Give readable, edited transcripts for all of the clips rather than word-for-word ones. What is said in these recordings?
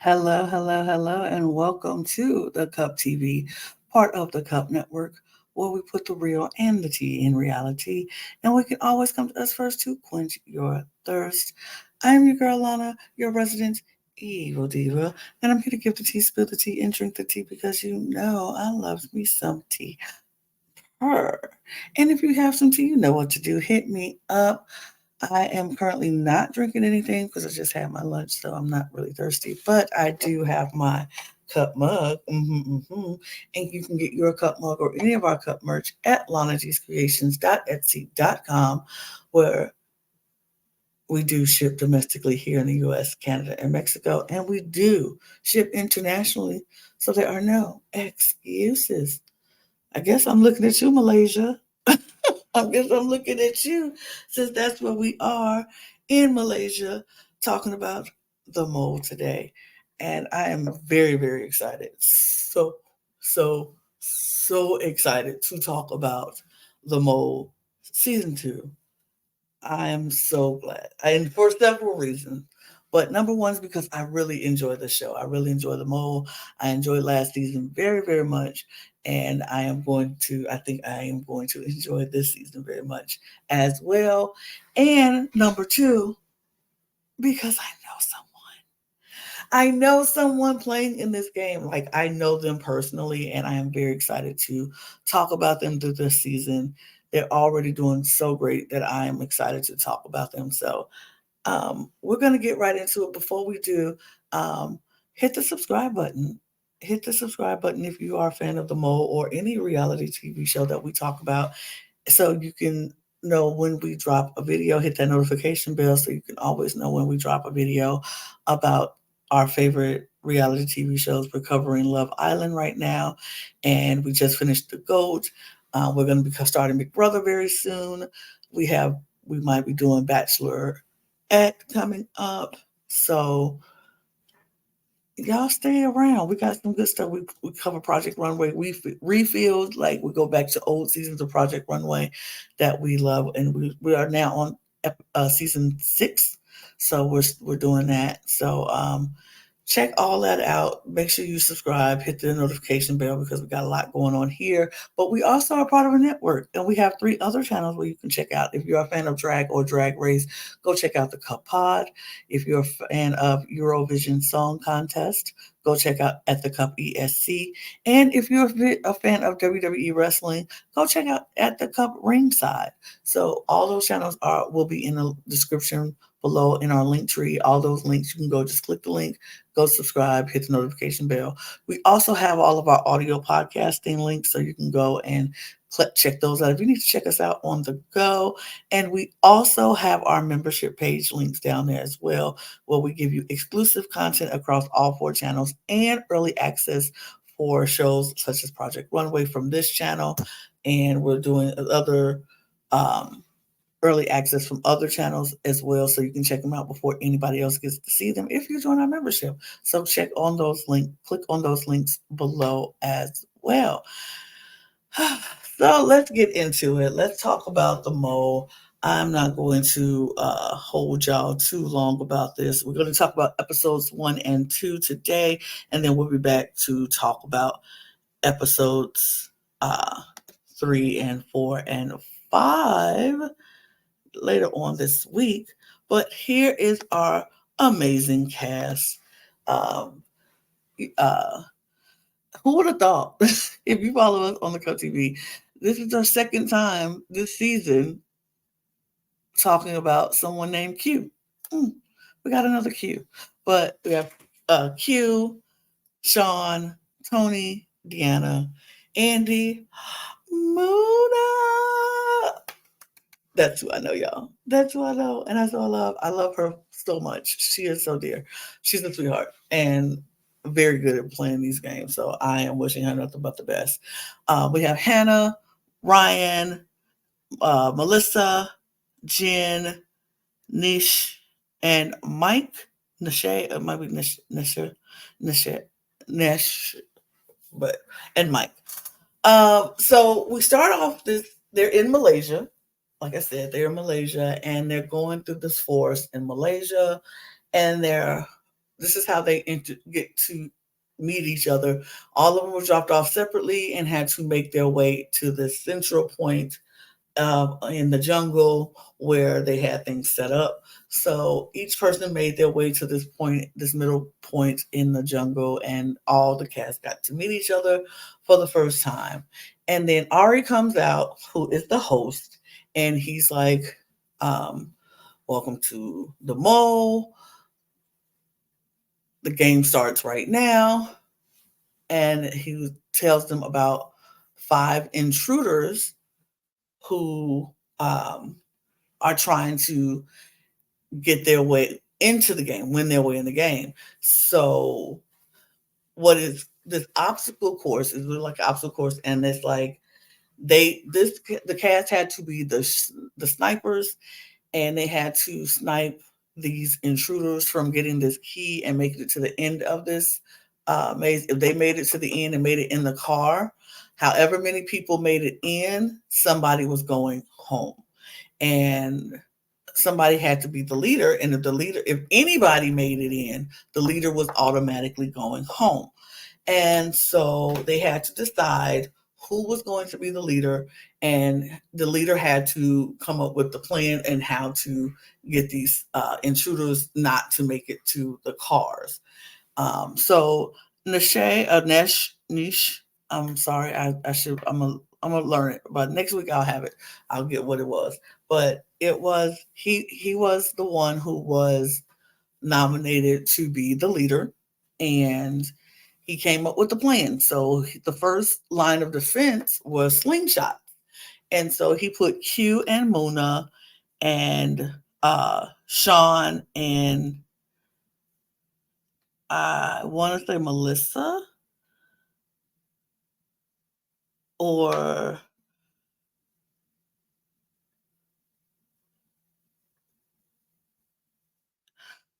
Hello, and welcome to the Cup TV, part of the Cup Network, where we put the real and the tea in reality, and we can always come to us first to quench your thirst. I'm your girl Lana, your resident evil diva, and I'm here to give the tea, spill the tea, and drink the tea because you know I love me some tea. Her. And if you have some tea, you know what to do. Hit me up. I am currently not drinking anything because I just had my lunch, so I'm not really thirsty. But I do have my cup mug, and you can get your cup mug or any of our cup merch at lanagcreations.etsy.com, where we do ship domestically here in the U.S., Canada, and Mexico, and we do ship internationally, so there are no excuses. I guess I'm looking at you, Malaysia. I guess I'm looking at you since that's where we are in Malaysia talking about the mole today. And I am very, very excited. So excited to talk about the mole season 2. I am so glad. And for several reasons. But number one is because I really enjoy the show. I really enjoy the mole. I enjoyed last season very, very much. And I think I am going to enjoy this season very much as well. And number two, because I know someone playing in this game. Like I know them personally, and I am very excited to talk about them through this season. They're already doing so great that I am excited to talk about them. So we're going to get right into it. Before we do, um, hit the subscribe button. Hit the subscribe button if you are a fan of The Mole or any reality TV show that we talk about, so you can know when we drop a video. Hit that notification bell so you can always know when we drop a video about our favorite reality TV shows. We're covering Love Island right now, and we just finished The GOAT. We're going to be starting Big Brother very soon. We might be doing Bachelor coming up. So y'all stay around. We got some good stuff. We cover Project Runway. We refilled, like we go back to old seasons of Project Runway that we love, and we are now on season 6. So we're doing that. So check all that out. Make sure you subscribe, hit the notification bell because we got a lot going on here. But we also are part of a network, and we have 3 other channels where you can check out. If you're a fan of drag or drag race, go check out the Cup Pod. If you're a fan of Eurovision Song Contest, go check out At the Cup ESC. And if you're a fan of WWE Wrestling, go check out At the Cup Ringside. So all those channels will be in the description below in our link tree. All those links, you can go just click the link, go subscribe, hit the notification bell. We also have all of our audio podcasting links, so you can go and check those out if you need to check us out on the go. And we also have our membership page links down there as well, where we give you exclusive content across all 4 channels and early access for shows such as Project Runway from this channel. And we're doing other early access from other channels as well, so you can check them out before anybody else gets to see them if you join our membership. So click on those links below as well. So let's get into it. Let's talk about the mole. I'm not going to hold y'all too long about this. We're going to talk about episodes 1 and 2 today, and then we'll be back to talk about episodes 3 and 4 and 5 later on this week. But here is our amazing cast. Who would have thought? If you follow us on the Cup TV, this is our second time this season talking about someone named Q. We got another Q, but we have Q, Sean, Tony, Deanna, Andy, Mona. That's who I know, y'all. That's who I know, and that's who I love. I love her so much. She is so dear. She's a sweetheart and very good at playing these games. So I am wishing her nothing but the best. We have Hannah, Ryan, Melissa, Jen, Nish, and Mike Nashe. It might be Nish, Nish, but and Mike. So we start off this. They're in Malaysia. Like I said, they're in Malaysia, and they're going through this forest in Malaysia, and they're. This is how they get to meet each other. All of them were dropped off separately and had to make their way to the central point in the jungle where they had things set up. So each person made their way to this point, this middle point in the jungle, and all the cats got to meet each other for the first time. And then Ari comes out, who is the host, and he's like, welcome to the mall. The game starts right now. And he tells them about 5 intruders who are trying to get their way into the game, win their way in the game. So, what is this obstacle course? Is really like an obstacle course, and it's like the cast had to be the snipers, and they had to snipe these intruders from getting this key and making it to the end of this maze. If they made it to the end and made it in the car, however many people made it in, somebody was going home. And somebody had to be the leader. And if anybody made it in, the leader was automatically going home. And so they had to decide who was going to be the leader, and the leader had to come up with the plan and how to get these intruders not to make it to the cars. So Nish, I'm sorry, I should I'm gonna learn it, but next week I'll have it. I'll get what it was. But it was he was the one who was nominated to be the leader, and he came up with the plan. So the first line of defense was slingshot. And so he put Q and Muna and Sean and I want to say Melissa or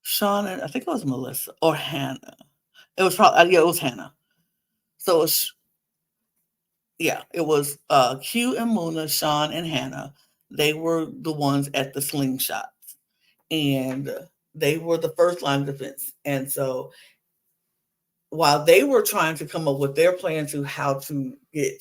Sean and I think it was Melissa or Hannah. It was probably yeah, it was Hannah. So it was Q and Muna, Sean and Hannah. They were the ones at the slingshot, and they were the first line of defense. And so while they were trying to come up with their plan to how to get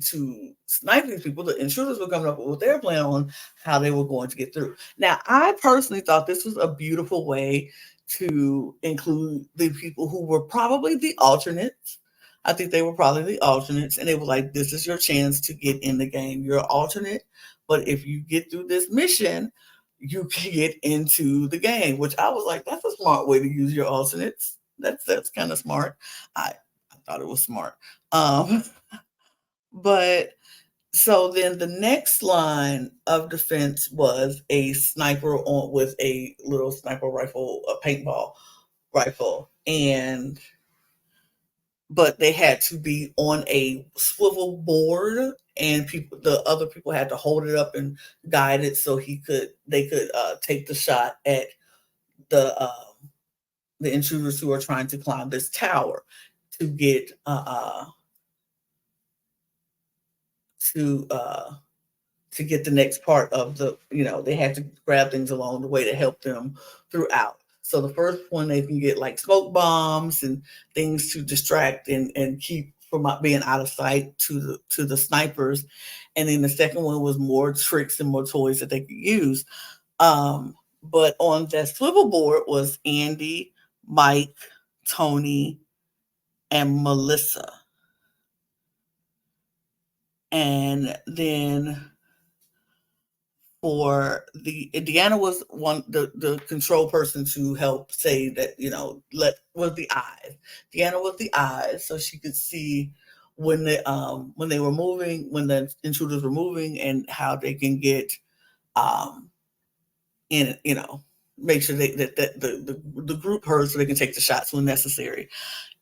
to snipe these people, the intruders were coming up with their plan on how they were going to get through. Now, I personally thought this was a beautiful way to include the people who were probably the alternates. I think they were probably the alternates, and they were like, this is your chance to get in the game. You're an alternate, but if you get through this mission, you can get into the game, which I was like, that's a smart way to use your alternates. That's kind of smart. I thought it was smart. Um, but so then the next line of defense was a sniper on with a little sniper rifle, a paintball rifle, and but they had to be on a swivel board, and the other people had to hold it up and guide it so they could take the shot at the intruders who are trying to climb this tower to get to uh, to get the next part of they had to grab things along the way to help them throughout. So the first one they can get like smoke bombs and things to distract and keep from being out of sight to the snipers, and then the second one was more tricks and more toys that they could use. But on that swivel board was Andy, Mike, Tony, and Melissa. And then for Deanna was the control person to help say that, was the eyes. Deanna was the eyes, so she could see when they were moving, when the intruders were moving, and how they can get in, make sure that the group heard so they can take the shots when necessary.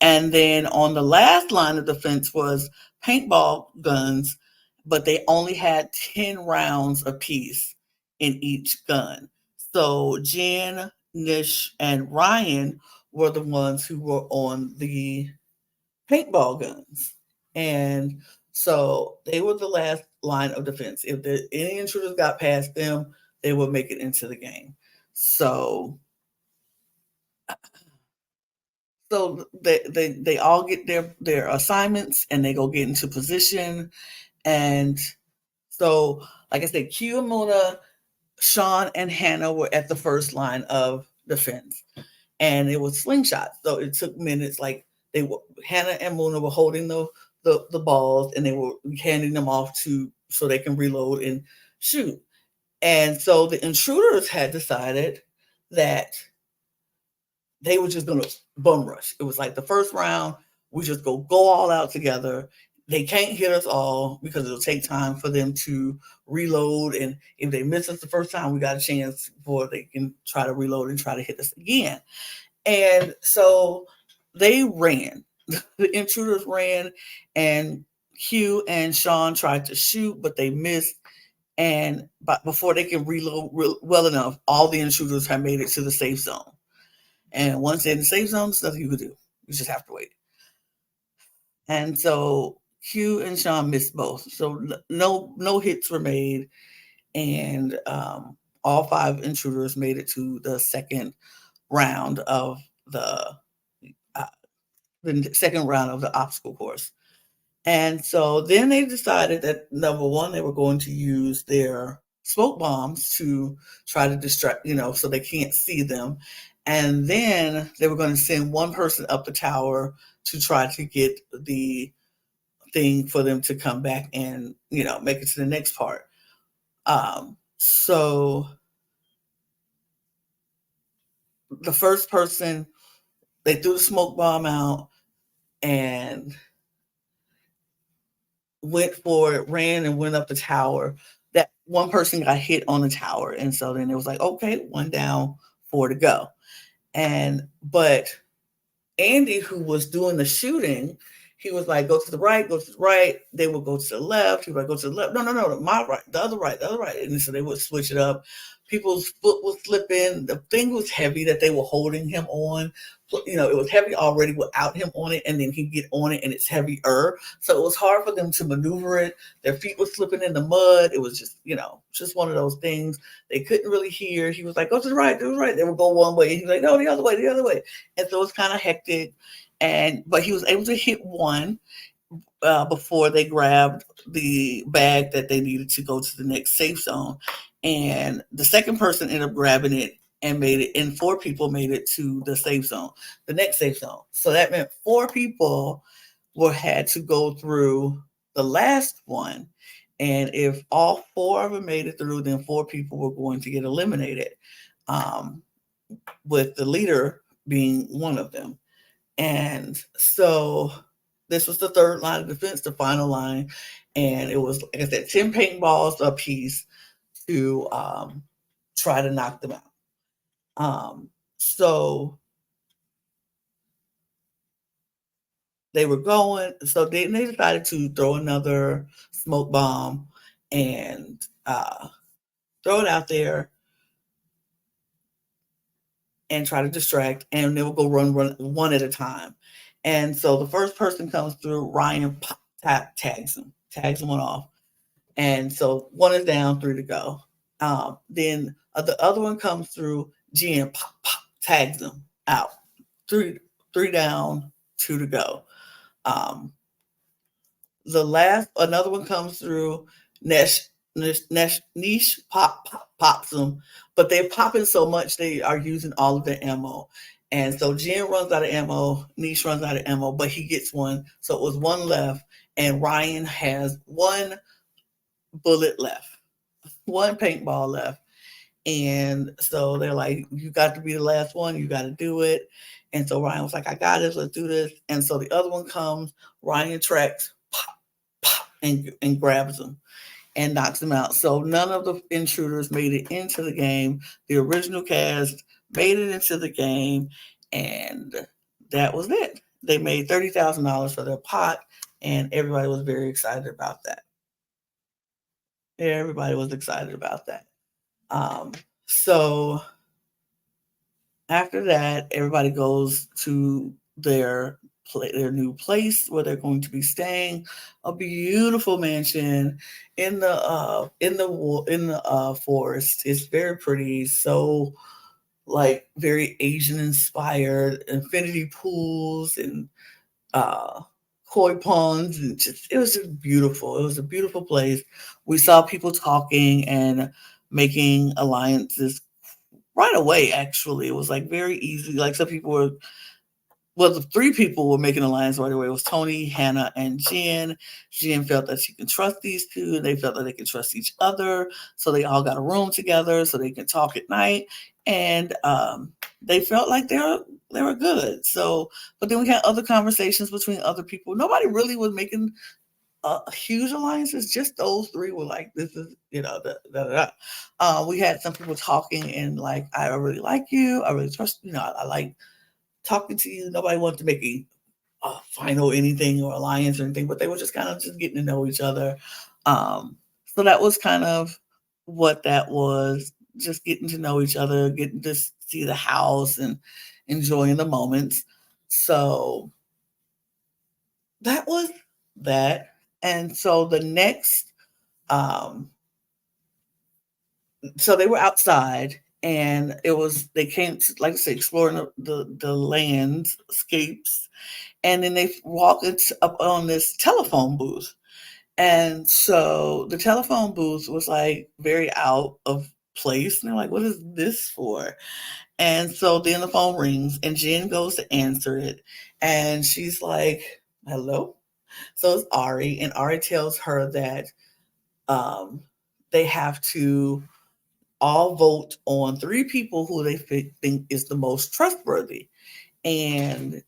And then on the last line of defense was paintball guns, but they only had 10 rounds apiece in each gun. So Jen, Nish, and Ryan were the ones who were on the paintball guns. And so they were the last line of defense. If any intruders got past them, they would make it into the game. So they all get their assignments and they go get into position. And so, like I said, Q and Mona, Sean and Hannah were at the first line of defense, and it was slingshots. So it took minutes. Like Hannah and Mona were holding the balls, and they were handing them off to so they can reload and shoot. And so the intruders had decided that they were just going to bum rush. It was like the first round, we just go all out together. They can't hit us all because it'll take time for them to reload. And if they miss us the first time, we got a chance before they can try to reload and try to hit us again. And so they ran. The intruders ran, and Q and Sean tried to shoot, but they missed. But before they can reload well enough, all the intruders had made it to the safe zone. And once they're in the safe zone, there's nothing you could do. You just have to wait. And so Q and Sean missed both. So no hits were made. And all 5 intruders made it to the second round of the second round of the obstacle course. And so then they decided that, number one, they were going to use their smoke bombs to try to distract, so they can't see them. And then they were going to send one person up the tower to try to get the thing for them to come back and, make it to the next part. So the first person, they threw the smoke bomb out and went for it, ran and went up the tower. That one person got hit on the tower. And so then it was like, okay, 1 down, 4 to go. But Andy, who was doing the shooting, he was like, go to the right, go to the right. They would go to the left. He would like, go to the left. No, my right, the other right, the other right. And so they would switch it up. People's foot was slipping. The thing was heavy that they were holding him on. It was heavy already without him on it, and then he'd get on it and it's heavier. So it was hard for them to maneuver it. Their feet were slipping in the mud. It was just one of those things. They couldn't really hear. He was like, go to the right, go to the right. They would go one way. He was like, no, the other way, the other way. And so it was kind of hectic. But he was able to hit one before they grabbed the bag that they needed to go to the next safe zone. And the second person ended up grabbing it and made it, and 4 people made it to the safe zone, the next safe zone. So that meant 4 people had to go through the last one. And if all 4 of them made it through, then 4 people were going to get eliminated, with the leader being one of them. And so this was the third line of defense, the final line. And it was, like I said, 10 paintballs a piece to try to knock them out. So they were going, so they decided to throw another smoke bomb and throw it out there and try to distract, and they will go run one at a time. And so the first person comes through, Ryan tags one off. And so 1 is down, 3 to go. Then the other one comes through, Jen tags them out. 3 down, 2 to go. Another one comes through, Niche pops them, but they're popping so much they are using all of their ammo. And so Jen runs out of ammo, Niche runs out of ammo, but he gets one. So it was 1 left, and Ryan has 1 bullet left, 1 paintball left. And so they're like, you got to be the last one, you got to do it. And so Ryan was like, I got this, let's do this. And so the other one comes, Ryan tracks, pop, and grabs him and knocks him out. So none of the intruders made it into the game. The original cast made it into the game, and that was it. They made $30,000 for their pot, and everybody was very excited about that. Everybody was excited about that. So after that, everybody goes to their new place where they're going to be staying, a beautiful mansion in the forest. It's very pretty, so like very Asian inspired, infinity pools and uh koi ponds, and just it was just beautiful. It was a beautiful place. We saw people talking and making alliances right away. Actually, it was like very easy. Like some people were, well, the three people were making alliance right away. It was Tony, Hannah, and Jen. Jen felt that she can trust these two, and they felt that they can trust each other. So they all got a room together so they can talk at night. And they felt like they were good. So, but then we had other conversations between other people. Nobody really was making huge alliances. Just those three were like, this is, we had some people talking and like, I really like you. I really trust, I like talking to you. Nobody wanted to make a final anything or alliance or anything, but they were just kind of just getting to know each other. So that was kind of what that was, just getting to know each other, getting to see the house and enjoying the moments. So that was that. And so the next, um, so they were outside and they came to, like I said, exploring the landscapes, and then they walk up on this telephone booth. And so the telephone booth was like very out of place. And they're like, what is this for? And so then the phone rings and Jen goes to answer it. And she's like, hello. So it's Ari. And Ari tells her that um, they have to all vote on three people who they think is the most trustworthy. And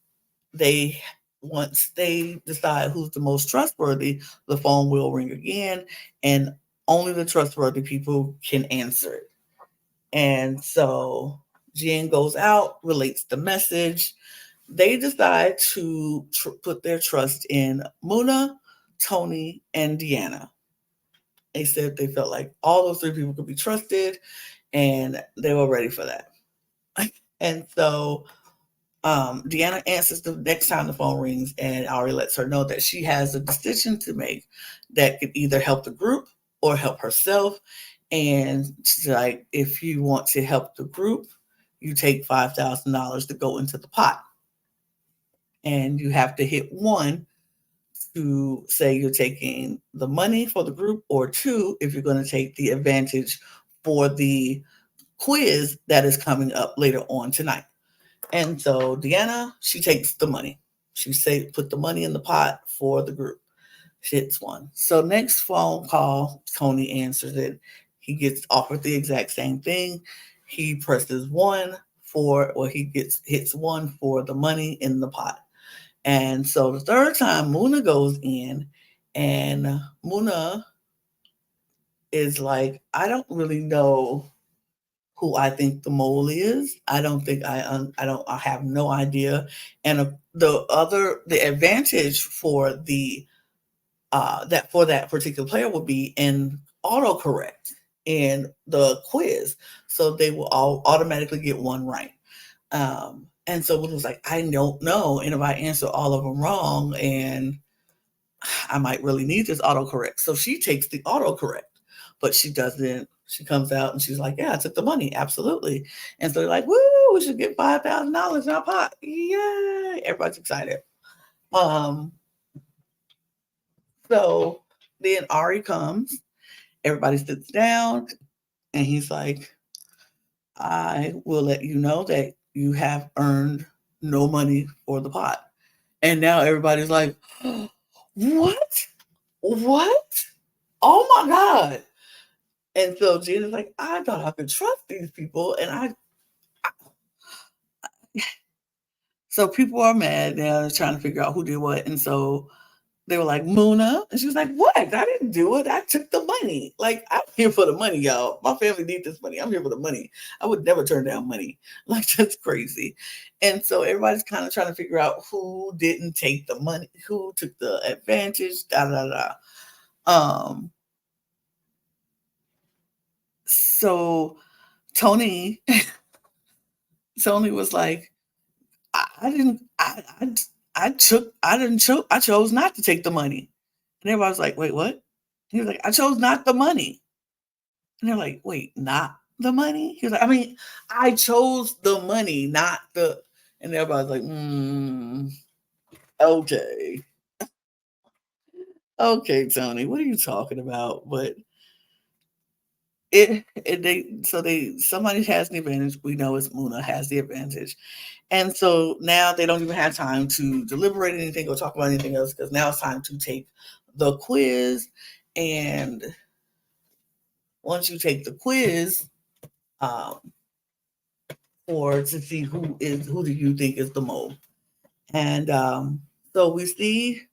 they once they decide who's the most trustworthy, the phone will ring again, and only the trustworthy people can answer it. And so Jen goes out, relates the message. They decide to put their trust in Muna, Tony, and Deanna. They said they felt like all those three people could be trusted, and they were ready for that. And so Deanna answers the next time the phone rings, and Ari lets her know that she has a decision to make that could either help the group or help herself. And she's like, if you want to help the group, you take $5,000 to go into the pot. And you have to hit one to say you're taking the money for the group, or two, if you're going to take the advantage for the quiz that is coming up later on tonight. And so Deanna, she takes the money. She put the money in the pot for the group. She hits one. So next phone call, Tony answers it. He gets offered the exact same thing. He presses one hits one for the money in the pot. And so the third time Muna goes in, and Muna is like, I don't really know who I think the mole is. I don't think I have no idea. And the advantage for that particular player will be in autocorrect in the quiz, so they will all automatically get one right. And so it was like, I don't know, and if I answer all of them wrong, and I might really need this autocorrect. So she takes the autocorrect, but she doesn't. She comes out and she's like, yeah, I took the money. Absolutely. And so they're like, woo, we should get $5,000 in our pot. Yay. Everybody's excited. Um, so then Ari comes, everybody sits down, and he's like, I will let you know that you have earned no money for the pot. And now everybody's like, what? What? Oh my God. And so Jen is like, I thought I could trust these people. So people are mad now. They're trying to figure out who did what. And so they were like, Muna. And she was like, what? I didn't do it. I took the money. Like, I'm here for the money, y'all. My family needs this money. I'm here for the money. I would never turn down money. Like, that's crazy. And so everybody's kind of trying to figure out who didn't take the money, who took the advantage, da da da. So Tony was like, I didn't, I chose not to take the money. And everybody was like, wait, what? He was like, I chose not the money. And they're like, wait, not the money? He was like, I mean, I chose the money, not the, and everybody's like, okay. Okay, Tony, what are you talking about? But somebody has the advantage. We know it's Muna has the advantage. And so now they don't even have time to deliberate anything or talk about anything else because now it's time to take the quiz. And once you take the quiz, or to see who do you think is the mole. And so we see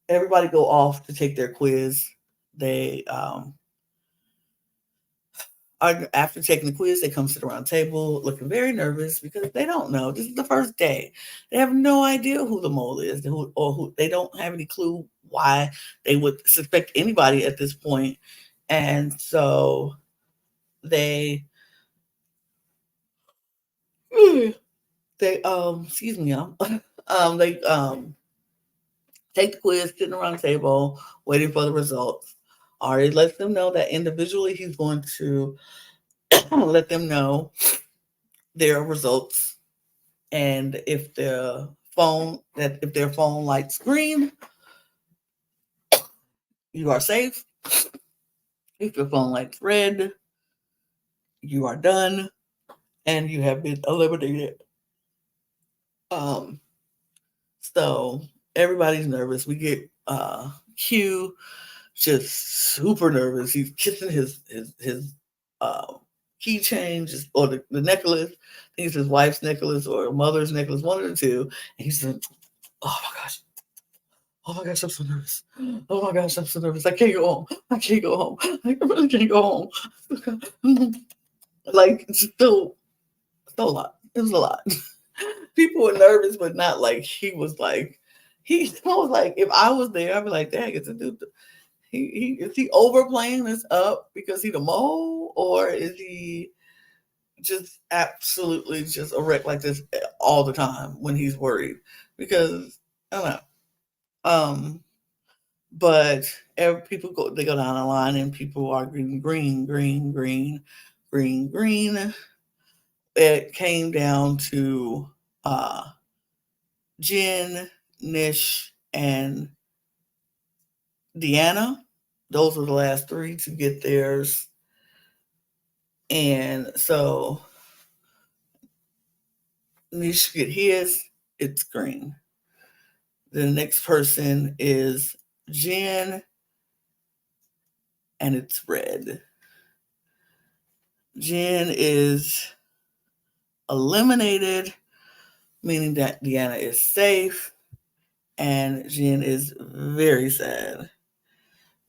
everybody go off to take their quiz. They after taking the quiz, they come sit around the table looking very nervous because they don't know. This is the first day. They have no idea who the mole is, or who they don't have any clue why they would suspect anybody at this point. And so they excuse me, they take the quiz, sitting around the table, waiting for the results. Ari lets them know that individually he's going to let them know their results, and if their phone lights green, you are safe. If your phone lights red, you are done, and you have been eliminated. So everybody's nervous. We get Q just super nervous. He's kissing his keychain, or the necklace. I think it's his wife's necklace or mother's necklace, one of the two. And he's like, oh my gosh, I'm so nervous. Oh my gosh, I'm so nervous. I can't go home. I really can't go home. Like, it's still a lot. It was a lot. People were nervous, but not like he was like, I was like, if I was there, I'd be like, dang, it's a dude. Is he overplaying this up because he the mole, or is he just absolutely just a wreck like this all the time when he's worried? Because I don't know. But people go down the line and people are green. It came down to Jen, Nish, and Deanna. Those were the last three to get theirs. And so Nish get his, it's green. The next person is Jen, and it's red. Jen is eliminated, meaning that Deanna is safe, and Jen is very sad.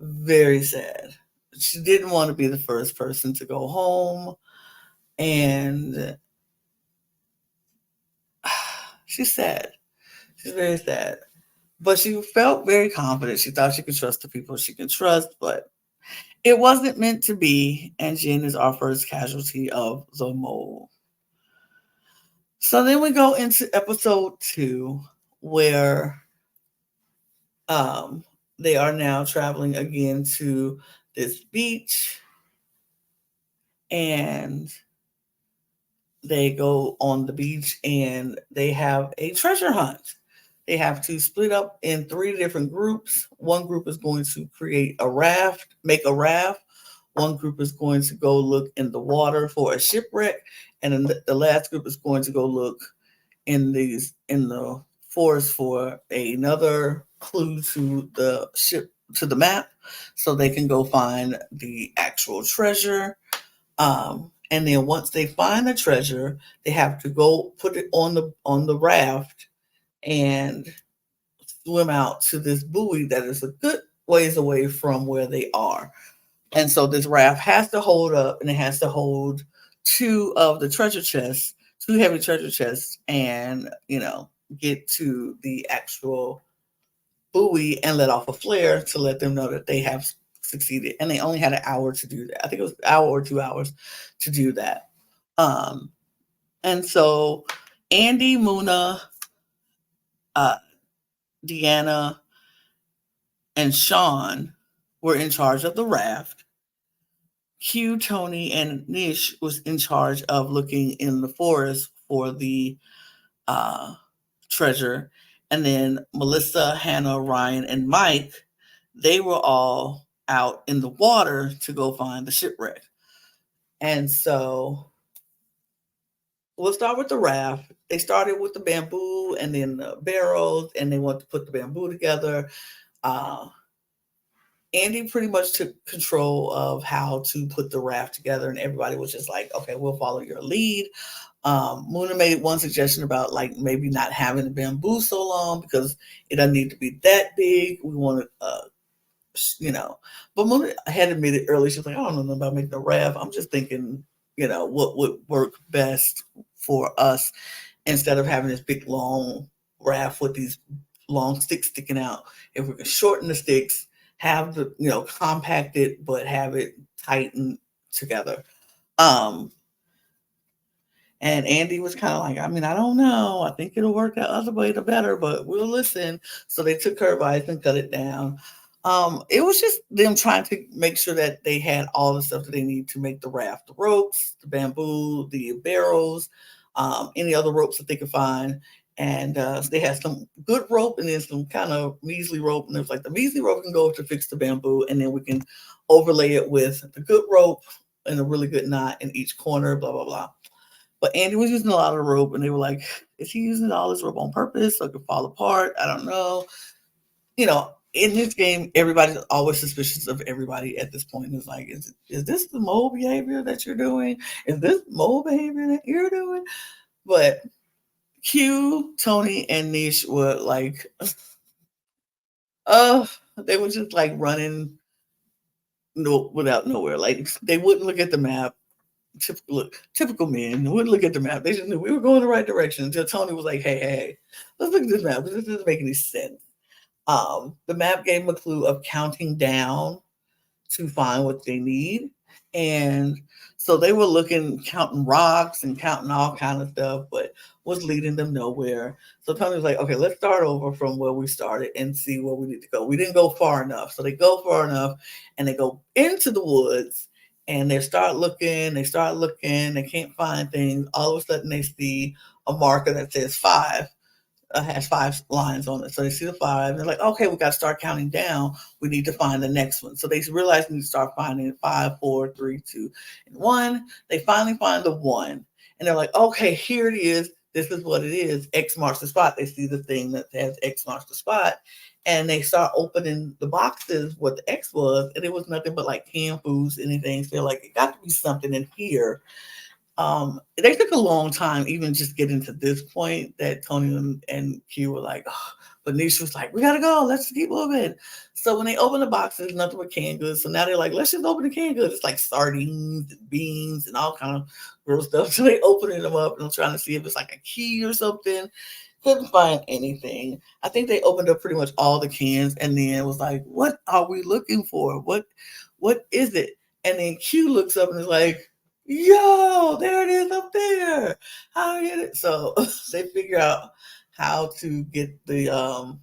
Very sad. She didn't want to be the first person to go home, and she's sad. She's very sad. But she felt very confident. She thought she could trust the people she can trust, but it wasn't meant to be, and Jen is our first casualty of the mole. So then we go into episode 2, where they are now traveling again to this beach, and they go on the beach and they have a treasure hunt. They have to split up in 3 different groups. One group is going to make a raft. One group is going to go look in the water for a shipwreck. And then the last group is going to go look in the forest for another clue to the map, so they can go find the actual treasure. And then once they find the treasure, they have to go put it on the raft and swim out to this buoy that is a good ways away from where they are. And so this raft has to hold up, and it has to hold 2 of the treasure chests, 2 heavy treasure chests, and get to the actual buoy and let off a flare to let them know that they have succeeded, and they only had an hour to do that. I think it was an hour or 2 hours to do that. Um, and so Andy, Muna, uh, Deanna, and Sean were in charge of the raft. Q, Tony, and Nish was in charge of looking in the forest for the uh, treasure. And then Melissa, Hannah, Ryan, and Mike, they were all out in the water to go find the shipwreck. And so we'll start with the raft. They started with the bamboo and then the barrels, and they want to put the bamboo together. Uh, Andy pretty much took control of how to put the raft together, and everybody was just like, okay, we'll follow your lead. Muna made one suggestion about like maybe not having the bamboo so long because it doesn't need to be that big. We want to, but Mona had admitted earlier, she was like, I don't know about making a raft. I'm just thinking, what would work best for us instead of having this big long raft with these long sticks sticking out. If we can shorten the sticks, have the, compact it, but have it tightened together. And Andy was kind of like, I mean, I don't know. I think it'll work the other way the better, but we'll listen. So they took her advice and cut it down. It was just them trying to make sure that they had all the stuff that they need to make the raft, the ropes, the bamboo, the barrels, any other ropes that they could find. And they had some good rope and then some kind of measly rope. And it was like the measly rope can go to fix the bamboo, and then we can overlay it with the good rope and a really good knot in each corner, blah, blah, blah. But Andy was using a lot of rope, and they were like, is he using all this rope on purpose so it could fall apart? I don't know. In this game, everybody's always suspicious of everybody at this point. It's like, is this the mole behavior that you're doing? Is this mole behavior that you're doing? But Q, Tony, and Nish were like, they were just like running without nowhere. Like they wouldn't look at the map. Typical men wouldn't look at the map. They just knew we were going the right direction until Tony was like, hey, let's look at this map. This doesn't make any sense. The map gave them a clue of counting down to find what they need. And so they were counting rocks and counting all kind of stuff, but was leading them nowhere. So Tony was like, okay, let's start over from where we started and see where we need to go. We didn't go far enough. So they go far enough and they go into the woods and they start looking, they can't find things. All of a sudden they see a marker that says 5. Has 5 lines on it. So they see the 5. They're like, okay, we got to start counting down. We need to find the next one. So they realize we need to start finding 5, 4, 3, 2, and 1. They finally find the 1. And they're like, okay, here it is. This is what it is. X marks the spot. They see the thing that has X marks the spot. And they start opening the boxes, what the X was. And it was nothing but like canned foods, anything. So they're like, it got to be something in here. They took a long time even just getting to this point that Tony and Q were like, oh, but Nisha was like, we gotta go, let's keep moving. So when they open the boxes, nothing but canned goods. So now they're like, let's just open the canned goods. It's like sardines and beans and all kind of gross stuff. So they opening them up and I'm trying to see if it's like a key or something. Couldn't find anything. I think they opened up pretty much all the cans and then was like, what are we looking for? What is it? And then Q looks up and is like, yo, there it is up there. How do I get it? So they figure out how to get the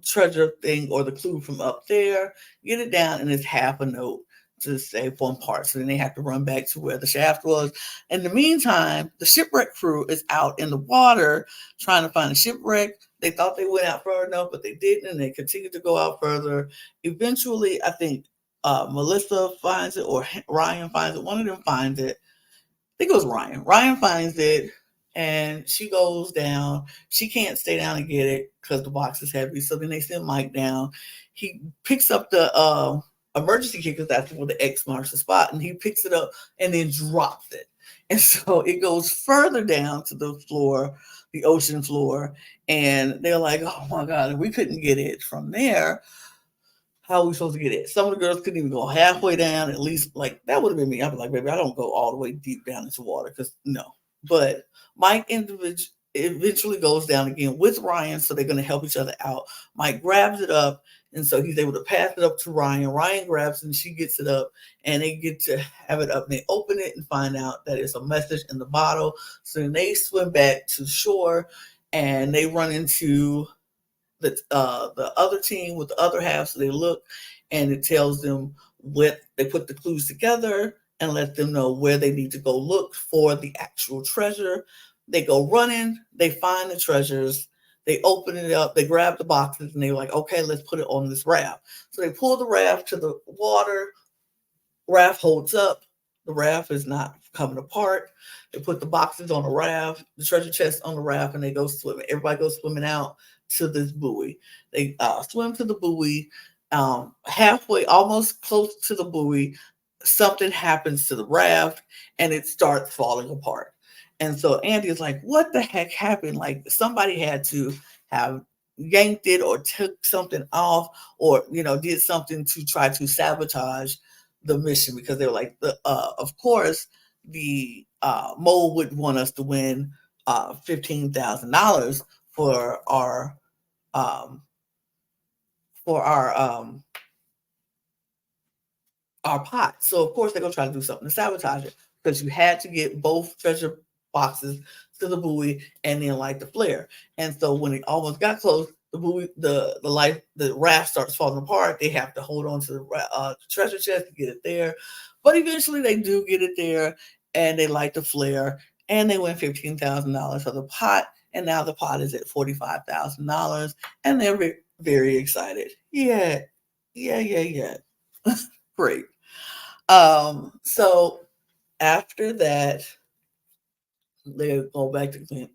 treasure thing or the clue from up there, get it down, and it's half a note to say one part. So then they have to run back to where the shaft was. In the meantime, the shipwreck crew is out in the water trying to find a shipwreck. They thought they went out far enough, but they didn't, and they continued to go out further. Eventually, I think Melissa finds it or Ryan finds it. One of them finds it. I think it was Ryan. Ryan finds it and she goes down. She can't stay down and get it because the box is heavy. So then they send Mike down. He picks up the emergency kit because that's where the X marks the spot. And he picks it up and then drops it. And so it goes further down to the floor, the ocean floor. And they're like, oh my God, we couldn't get it from there. How are we supposed to get it? Some of the girls couldn't even go halfway down. At least, like, that would have been me. I'd be like, baby, I don't go all the way deep down into water because no. But Mike eventually goes down again with Ryan, so they're going to help each other out. Mike grabs it up And so he's able to pass it up to Ryan. Ryan grabs it and she gets it up, and they get to have it up. And they open it and find out that it's a message in the bottle. So then they swim back to shore, and they run into the other team with the other half. So they look, and it tells them what they put the clues together and let them know where they need to go look for the actual treasure. They go running, they find the treasures, they open it up, they grab the boxes, and they're like, okay, let's put it on this raft. So they pull the raft to the water, raft holds up, the raft is not coming apart. They put the boxes on the raft, the treasure chest on the raft, and they go swimming. Everybody goes swimming out to this buoy. They swim to the buoy. Halfway, almost close to the buoy, something happens to the raft and it starts falling apart. And so Andy is like, what the heck happened? Like somebody had to have yanked it or took something off, or did something to try to sabotage the mission, because they were like, of course the mole would want us to win $15,000 for our um, for our pot. So of course they're gonna try to do something to sabotage it, because you had to get both treasure boxes to the buoy and then light the flare. And so when it almost got close, the buoy, the raft starts falling apart. They have to hold on to the treasure chest to get it there, but eventually they do get it there, and they light the flare, and they win $15,000 for the pot. And now the pot is at $45,000, and they're very excited. Yeah, yeah. Great. So after that, they go back to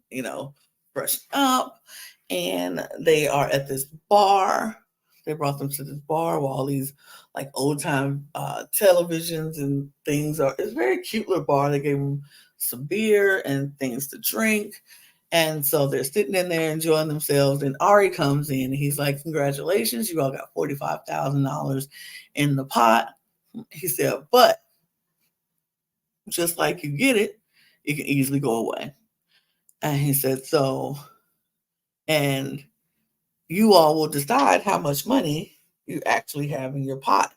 brush up, and they are at this bar. They brought them to this bar where all these like old time televisions and things are. It's a very cute little bar. They gave them some beer and things to drink. And so they're sitting in there enjoying themselves. And Ari comes in and he's like, congratulations, you all got $45,000 in the pot. He said, but just like you get it, it can easily go away. And he said, and you all will decide how much money you actually have in your pot.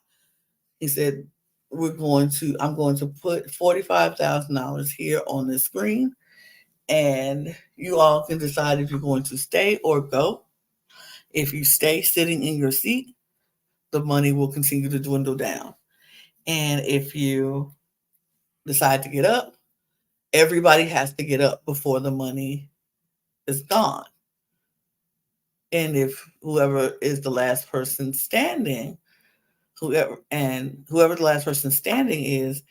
He said, I'm going to put $45,000 here on the screen, and you all can decide if you're going to stay or go. If you stay sitting in your seat, the money will continue to dwindle down. And if you decide to get up, everybody has to get up before the money is gone. And if whoever is the last person standing, whoever the last person standing is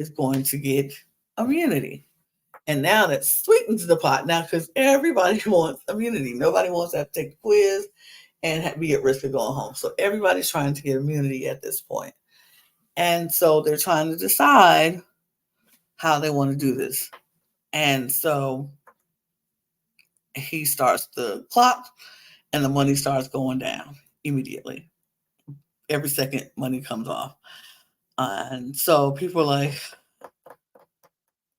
going to get immunity. And now that sweetens the pot now, because everybody wants immunity. Nobody wants to have to take a quiz and be at risk of going home. So everybody's trying to get immunity at this point. And so they're trying to decide how they want to do this. And so he starts the clock, and the money starts going down immediately. Every second, money comes off. And so people are like,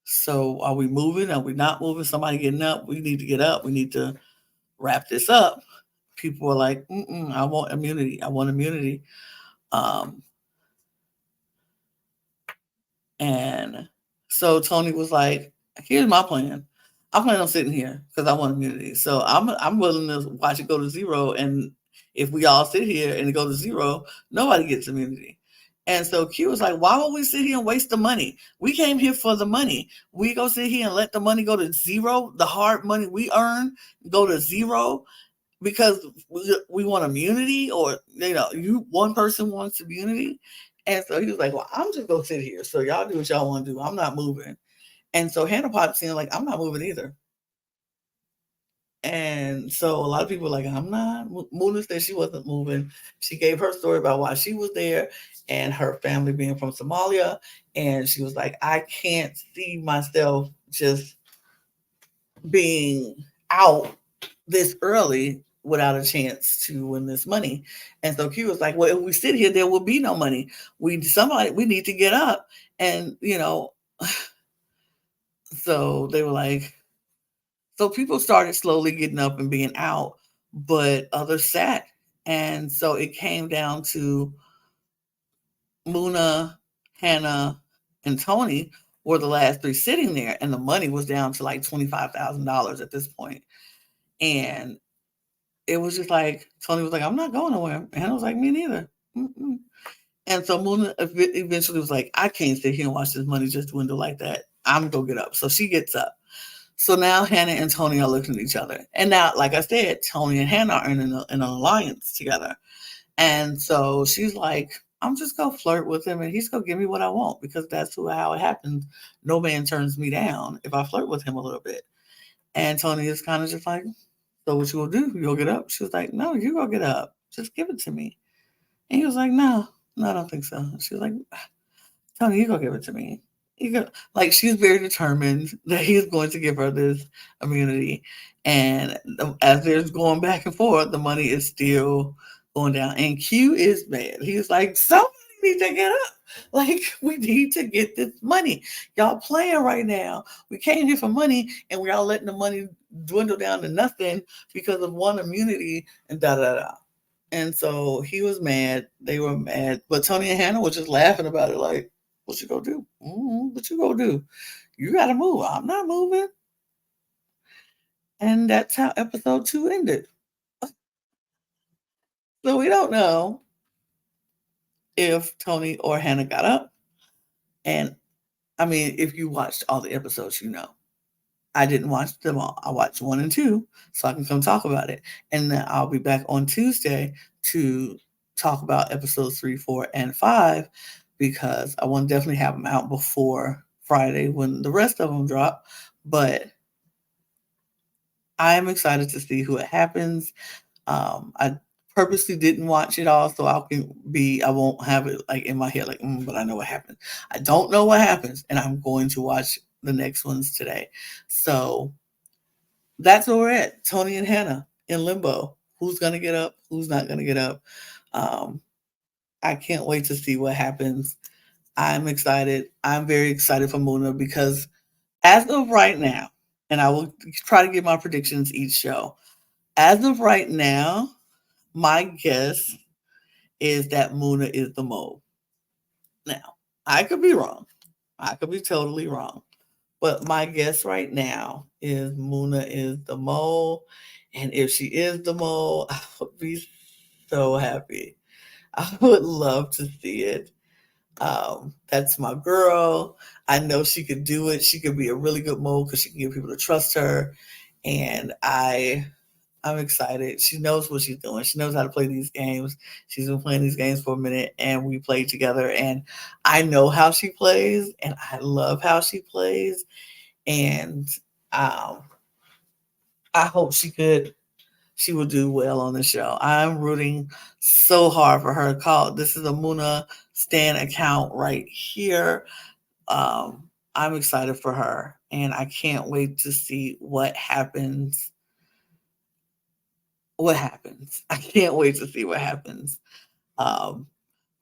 so are we moving? Are we not moving? Somebody getting up? We need to get up. We need to wrap this up. People are like, I want immunity. I want immunity. And so Tony was like, here's my plan. I plan on sitting here because I want immunity. So I'm willing to watch it go to zero. And if we all sit here and it goes to zero, nobody gets immunity. And so Q was like, why would we sit here and waste the money? We came here for the money. We go sit here and let the money go to zero, the hard money we earn go to zero because we want immunity, or one person wants immunity. And so he was like, well, I'm just gonna sit here. So y'all do what y'all want to do. I'm not moving. And so Hannah pops in like, I'm not moving either. And so a lot of people were like, I'm not. Muna said she wasn't moving. She gave her story about why she was there and her family being from Somalia. And she was like, I can't see myself just being out this early without a chance to win this money. And so Q was like, well, if we sit here, there will be no money. We need to get up. And, so they were like, so people started slowly getting up and being out, but others sat And so it came down to Muna, Hannah, and Tony were the last three sitting there, and the money was down to like $25,000 at this point. And it was just like Tony was like, "I'm not going nowhere," and Hannah was like, "Me neither." Mm-mm. And so Muna eventually was like, "I can't sit here and watch this money just dwindle like that. I'm gonna go get up." So she gets up. So now Hannah and Tony are looking at each other, and now, like I said, Tony and Hannah are in an alliance together. And so she's like, I'm just gonna flirt with him and he's gonna give me what I want because that's how it happens. No man turns me down if I flirt with him a little bit. And Tony is kind of just like, so what you gonna do? You gonna get up? She was like, no, you gonna get up. Just give it to me. And he was like, no, I don't think so. She was like, Tony, you gonna give it to me. You go like she's very determined that he's going to give her this immunity. And as there's going back and forth, the money is still going down. And Q is mad. He's like, somebody need to get up. Like, we need to get this money. Y'all playing right now. We came here for money and we all letting the money dwindle down to nothing because of one immunity and da da da. And so he was mad. They were mad. But Tony and Hannah were just laughing about it, like, what you gonna do? What you gonna do? You gotta move. I'm not moving. And that's how episode 2 ended. So we don't know if Tony or Hannah got up. And I mean, if you watched all the episodes, you know. I didn't watch them all. I watched 1 and 2 so I can come talk about it. And then I'll be back on Tuesday to talk about episodes 3, 4, and 5 because I want to definitely have them out before Friday when the rest of them drop. But I am excited to see who it happens. I purposely didn't watch it all so I won't have it like in my head like, but I know what happens. I don't know what happens, and I'm going to watch the next ones today. So that's where we're at. Tony and Hannah in limbo. Who's gonna get up? Who's not gonna get up? Um, I can't wait to see what happens. I'm excited. I'm very excited for Muna because as of right now, and I will try to give my predictions each show. As of right now, my guess is that Muna is the mole. Now, I could be wrong. I could be totally wrong. But my guess right now is Muna is the mole. And if she is the mole, I would be so happy. I would love to see it. That's my girl. I know she could do it. She could be a really good mole because she can get people to trust her. And I'm excited. She knows what she's doing. She knows how to play these games. She's been playing these games for a minute and we played together and I know how she plays and I love how she plays. And um, I hope she will do well on the show. I'm rooting so hard for her. This is a Muna Stan account right here. I'm excited for her and I can't wait to see what happens. I can't wait to see what happens. Um,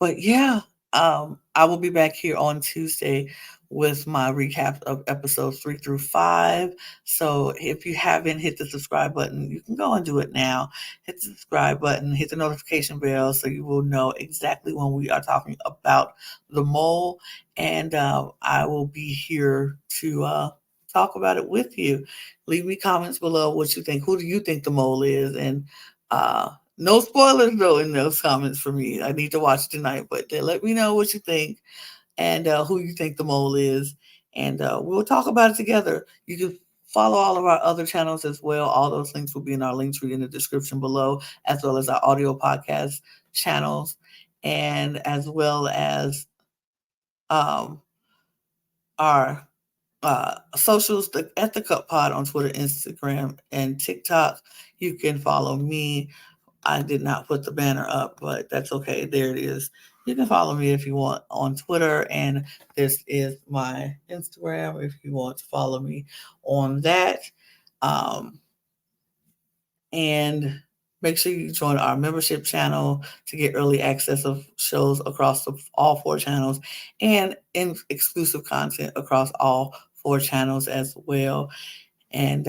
but yeah, I will be back here on Tuesday with my recap of episodes 3 through 5. So if you haven't hit the subscribe button, you can go and do it now. Hit the subscribe button, hit the notification bell so you will know exactly when we are talking about the mole. And I will be here to talk about it with you. Leave me comments below what you think. Who do you think the mole is? And no spoilers though in those comments for me. I need to watch it tonight, but let me know what you think and who you think the mole is, and we'll talk about it together. You can follow all of our other channels as well. All those links will be in our link tree in the description below, as well as our audio podcast channels, and as well as um, our socials at the Cup Pod on Twitter, Instagram, and TikTok. You can follow me. I did not put the banner up, but that's okay. There it is. You can follow me if you want on Twitter, and this is my Instagram if you want to follow me on that. Um, and make sure you join our membership channel to get early access of shows across all 4 channels and exclusive content across all 4 channels as well. And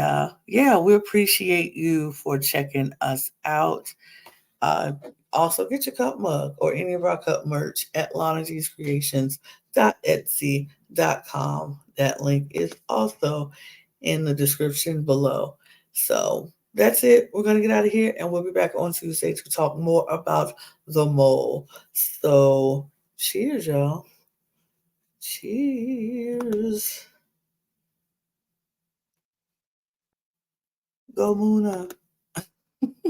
yeah, we appreciate you for checking us out. Also, get your cup mug or any of our cup merch at lanagcreations.etsy.com. That link is also in the description below. So that's it. We're going to get out of here and we'll be back on Tuesday to talk more about the mole. So cheers, y'all. Cheers. Go Muna.